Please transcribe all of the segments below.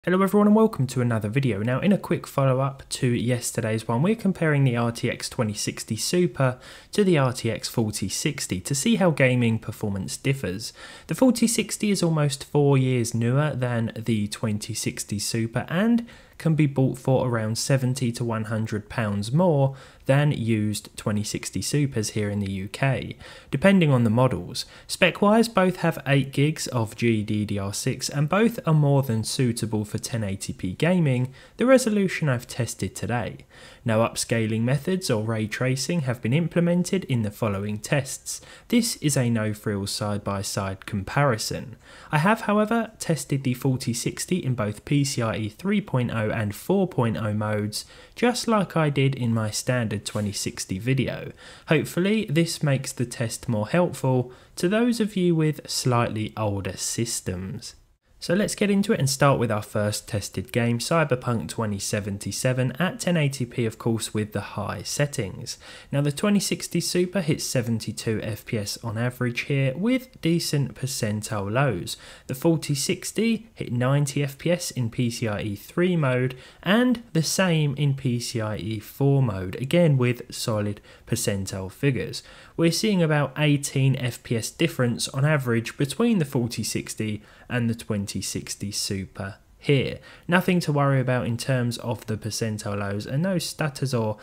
Hello everyone and welcome to another video. Now in a quick follow up to yesterday's one, we're comparing the RTX 2060 Super to the RTX 4060 to see how gaming performance differs. The 4060 is almost 4 years newer than the 2060 Super and can be bought for around £70 to £100 more than used 2060 Supers here in the UK, depending on the models. Spec-wise, both have 8 gigs of GDDR6 and both are more than suitable for 1080p gaming, the resolution I've tested today. No upscaling methods or ray tracing have been implemented in the following tests. This is a no-frills side-by-side comparison. I have, however, tested the 4060 in both PCIe 3.0 and 4.0 modes, just like I did in my standard 2060 video. Hopefully this makes the test more helpful to those of you with slightly older systems. So let's get into it and start with our first tested game, Cyberpunk 2077 at 1080p of course with the high settings. Now the 2060 Super hits 72 FPS on average here with decent percentile lows. The 4060 hit 90 FPS in PCIe 3 mode and the same in PCIe 4 mode, again with solid percentile figures. We're seeing about 18 FPS difference on average between the 4060 and the 2060 Super here. Nothing to worry about in terms of the percentile lows, and no stutters or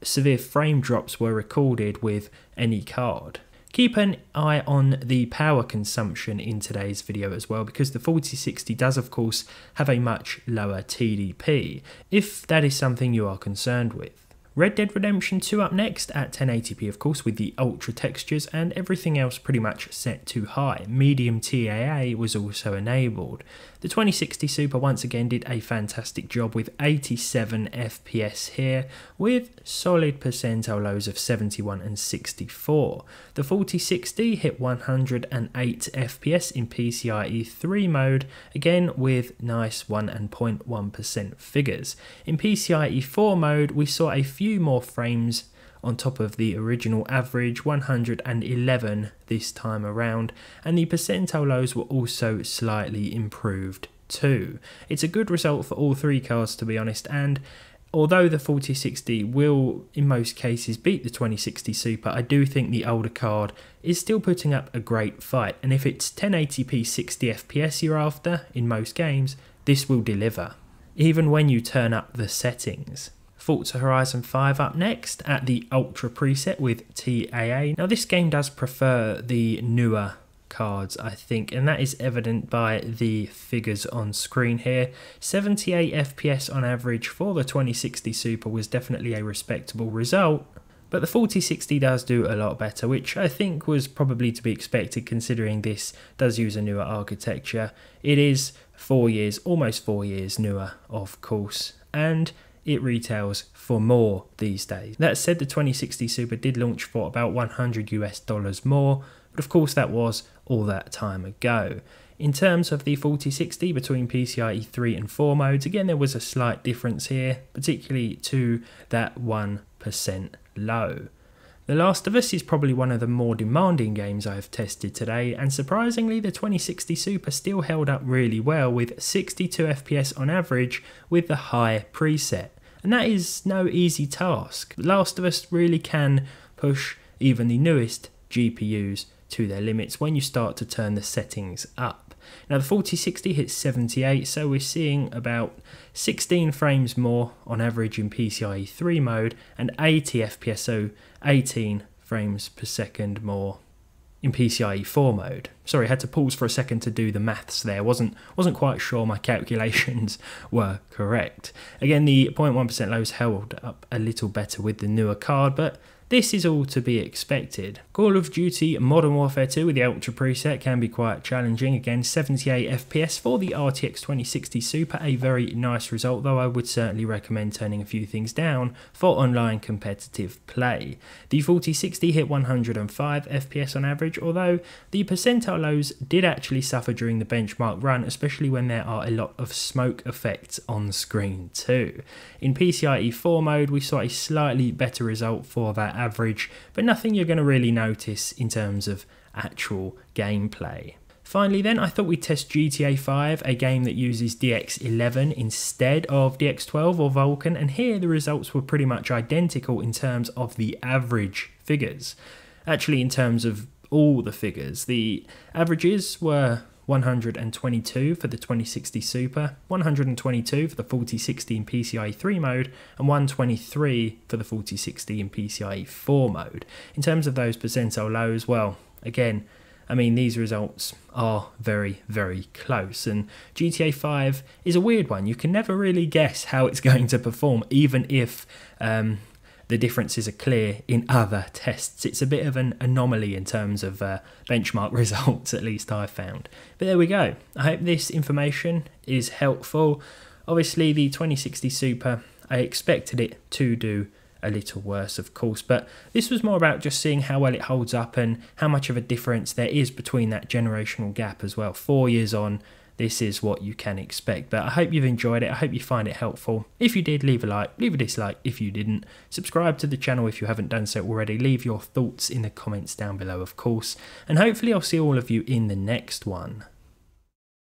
severe frame drops were recorded with any card. Keep an eye on the power consumption in today's video as well, because the 4060 does of course have a much lower TDP, if that is something you are concerned with. Red Dead Redemption 2 up next at 1080p of course with the ultra textures and everything else pretty much set to high. Medium TAA was also enabled. The 2060 Super once again did a fantastic job with 87 FPS here with solid percentile lows of 71 and 64. The 4060 hit 108 FPS in PCIe 3 mode, again with nice 1 and 0.1% figures. In PCIe 4 mode we saw a few more frames on top of the original average, 111 this time around, and the percentile lows were also slightly improved too. It's a good result for all three cards to be honest, and although the 4060 will in most cases beat the 2060 Super, I do think the older card is still putting up a great fight, and if it's 1080p 60 FPS you're after in most games, this will deliver, even when you turn up the settings. Forza Horizon 5 up next at the Ultra preset with TAA. Now this game does prefer the newer cards I think, and that is evident by the figures on screen here. 78 FPS on average for the 2060 Super was definitely a respectable result, but the 4060 does do a lot better, which I think was probably to be expected considering this does use a newer architecture. It is 4 years, almost 4 years newer of course, and it retails for more these days. That said, the 2060 Super did launch for about $100 more, but of course that was all that time ago. In terms of the 4060 between PCIe 3 and 4 modes, again there was a slight difference here, particularly to that 1% low. The Last of Us is probably one of the more demanding games I have tested today, and surprisingly the 2060 Super still held up really well with 62 FPS on average with the high preset. And that is no easy task. The Last of Us really can push even the newest GPUs to their limits when you start to turn the settings up. Now the 4060 hits 78, so we're seeing about 16 frames more on average in PCIe 3 mode and 80 FPS, so 18 frames per second more in PCIe 4 mode. Sorry, I had to pause for a second to do the maths there. Wasn't quite sure my calculations were correct. Again, the 0.1% lows held up a little better with the newer card, but this is all to be expected. Call of Duty Modern Warfare 2 with the Ultra preset can be quite challenging. Again, 78 FPS for the RTX 2060 Super, a very nice result, though I would certainly recommend turning a few things down for online competitive play. The 4060 hit 105 FPS on average, although the percentile lows did actually suffer during the benchmark run, especially when there are a lot of smoke effects on screen too. In PCIe 4 mode, we saw a slightly better result for that average, but nothing you're going to really notice in terms of actual gameplay. Finally then, I thought we'd test GTA 5, a game that uses DX11 instead of DX12 or Vulkan, and here the results were pretty much identical in terms of the average figures. Actually, in terms of all the figures, the averages were 122 for the 2060 Super, 122 for the 4060 in PCIe 3 mode, and 123 for the 4060 in PCIe 4 mode. In terms of those percentile lows, well, again, I mean, these results are very, very close, and GTA 5 is a weird one. You can never really guess how it's going to perform, even if the differences are clear in other tests. It's a bit of an anomaly in terms of benchmark results, at least I've found. But there we go. I hope this information is helpful. Obviously, the 2060 Super, I expected it to do a little worse, of course, but this was more about just seeing how well it holds up and how much of a difference there is between that generational gap as well. 4 years on, this is what you can expect. But I hope you've enjoyed it. I hope you find it helpful. If you did, leave a like, leave a dislike if you didn't. Subscribe to the channel if you haven't done so already. Leave your thoughts in the comments down below, of course. And hopefully I'll see all of you in the next one.